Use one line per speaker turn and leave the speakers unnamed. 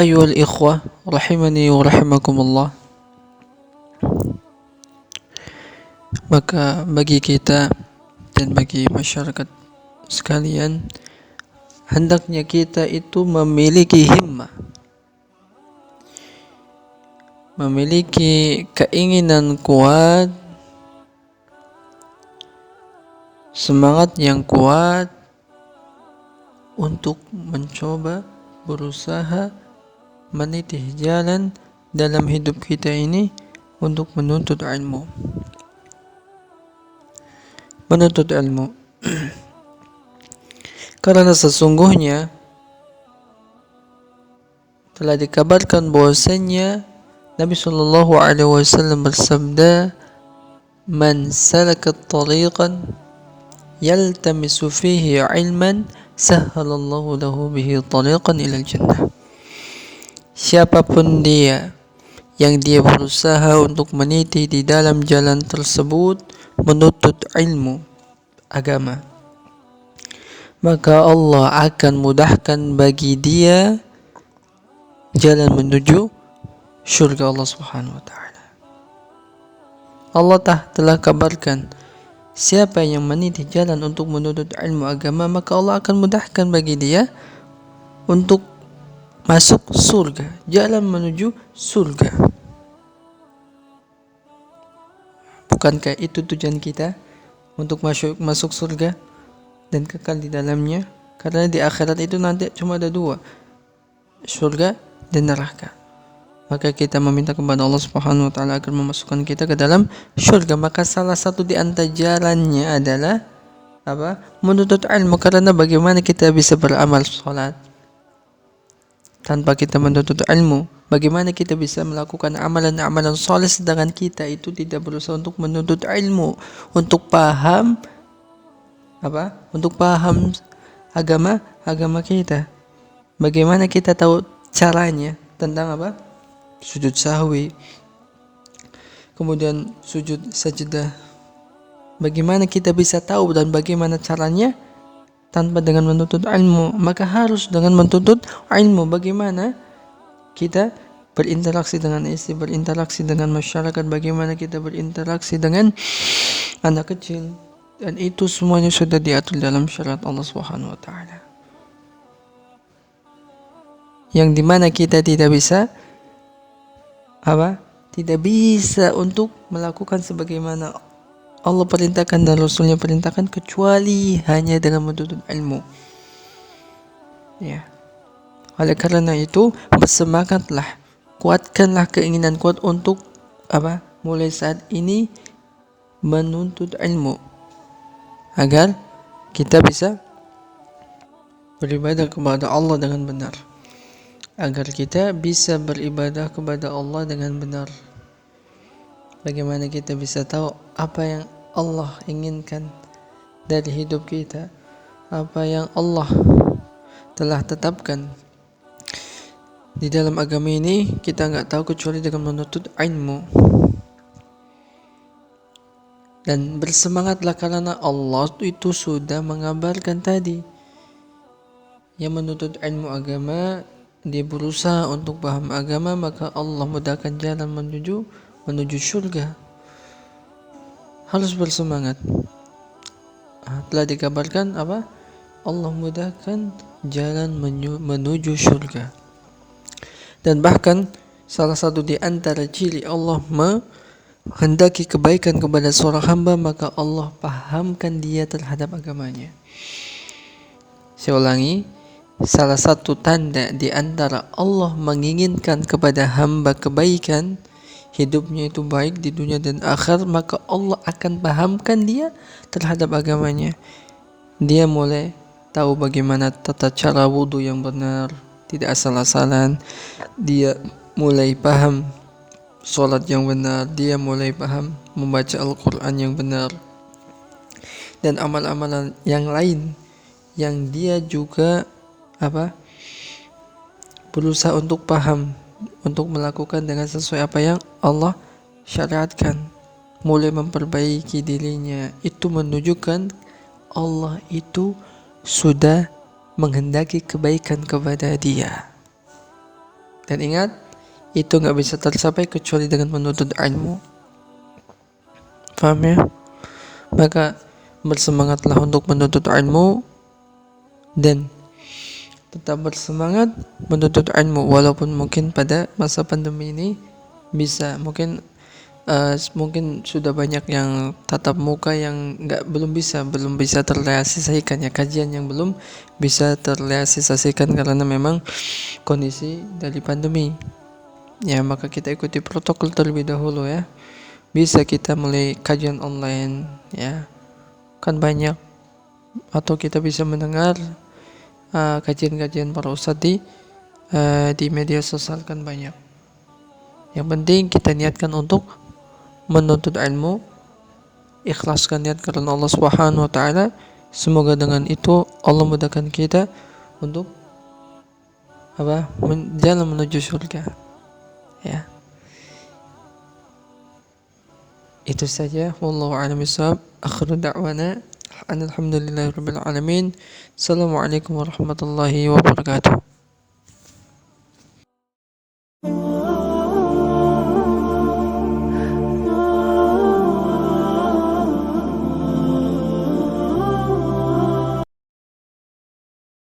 Ayyuhal ikhwah rahimani wa rahimakumullah. Maka bagi kita dan bagi masyarakat sekalian, hendaknya kita itu memiliki himmah, memiliki keinginan kuat, semangat yang kuat untuk mencoba, berusaha meniti jalan dalam hidup kita ini untuk menuntut ilmu. Karena sesungguhnya telah dikabarkan bahwasanya Nabi Shallallahu Alaihi Wasallam bersabda, "Man salaka tariqan yaltamisu fihi ilman, sahhalallahu lahu bihi tariqan ilal jannah." Siapapun dia yang dia berusaha untuk meniti di dalam jalan tersebut menuntut ilmu agama, maka Allah akan mudahkan bagi dia jalan menuju syurga Allah Subhanahu wa taala. Allah telah kabarkan, siapa yang meniti jalan untuk menuntut ilmu agama, maka Allah akan mudahkan bagi dia untuk masuk surga, jalan menuju surga. Bukankah itu tujuan kita untuk masuk surga dan kekal di dalamnya? Karena di akhirat itu nanti cuma ada dua, surga dan neraka. Maka kita meminta kepada Allah Subhanahu wa taala agar memasukkan kita ke dalam surga. Maka salah satu di antara jalannya adalah apa? Menuntut ilmu. Karena bagaimana kita bisa beramal salat tanpa kita menuntut ilmu? Bagaimana kita bisa melakukan amalan-amalan soleh sedangkan kita itu tidak berusaha untuk menuntut ilmu, untuk paham apa? Untuk paham agama kita. Bagaimana kita tahu caranya tentang apa? Sujud sahwi, kemudian sujud sajdah. Bagaimana kita bisa tahu dan bagaimana caranya tanpa dengan menuntut ilmu? Maka harus dengan menuntut ilmu. Bagaimana kita berinteraksi dengan istri, berinteraksi dengan masyarakat, bagaimana kita berinteraksi dengan anak kecil, dan itu semuanya sudah diatur dalam syariat Allah Subhanahu wa taala. Yang dimana kita tidak bisa untuk melakukan sebagaimana Allah perintahkan dan Rasulnya perintahkan, kecuali hanya dengan menuntut ilmu. Ya. Oleh karena itu, bersemangatlah, kuatkanlah keinginan kuat untuk mulai saat ini menuntut ilmu agar kita bisa beribadah kepada Allah dengan benar. Agar kita bisa beribadah kepada Allah dengan benar. Bagaimana kita bisa tahu apa yang Allah inginkan dari hidup kita, apa yang Allah telah tetapkan di dalam agama ini, kita nggak tahu kecuali dengan menuntut ilmu. Dan bersemangatlah karena Allah itu sudah mengabarkan tadi, yang menuntut ilmu agama, dia berusaha untuk paham agama, maka Allah mudahkan jalan menuju surga. Harus bersemangat. Telah dikabarkan Allah mudahkan jalan menuju surga. Dan bahkan salah satu di antara ciri Allah menghendaki kebaikan kepada seorang hamba, maka Allah pahamkan dia terhadap agamanya. Saya ulangi, salah satu tanda di antara Allah menginginkan kepada hamba kebaikan, hidupnya itu baik di dunia dan akhirat, maka Allah akan pahamkan dia terhadap agamanya. Dia mulai tahu bagaimana tata cara wudu yang benar, tidak asal-asalan. Dia mulai paham sholat yang benar, dia mulai paham membaca Al-Quran yang benar, dan amal-amalan yang lain yang dia juga berusaha untuk paham, untuk melakukan dengan sesuai apa yang Allah syariatkan, mulai memperbaiki dirinya. Itu menunjukkan Allah itu sudah menghendaki kebaikan kepada dia. Dan ingat, itu nggak bisa tercapai kecuali dengan menuntut ilmu. Paham ya? Maka bersemangatlah untuk menuntut ilmu dan tetap bersemangat menuntut ilmu walaupun mungkin pada masa pandemi ini mungkin sudah banyak yang tatap muka yang belum bisa terrealisasikan ya, kajian yang belum bisa terrealisasikan karena memang kondisi dari pandemi ya. Maka kita ikuti protokol terlebih dahulu ya. Bisa kita mulai kajian online ya, kan banyak, atau kita bisa mendengar kajian-kajian para ustadz di media sosial, kan banyak. Yang penting kita niatkan untuk menuntut ilmu, ikhlaskan niat karena Allah Subhanahu wa taala. Semoga dengan itu Allah mudahkan kita untuk jalan menuju surga ya. Itu saja, wallahu a'lam bishawab. Akhiru da'wana alhamdulillahirabbil alamin. Assalamualaikum warahmatullahi wabarakatuh.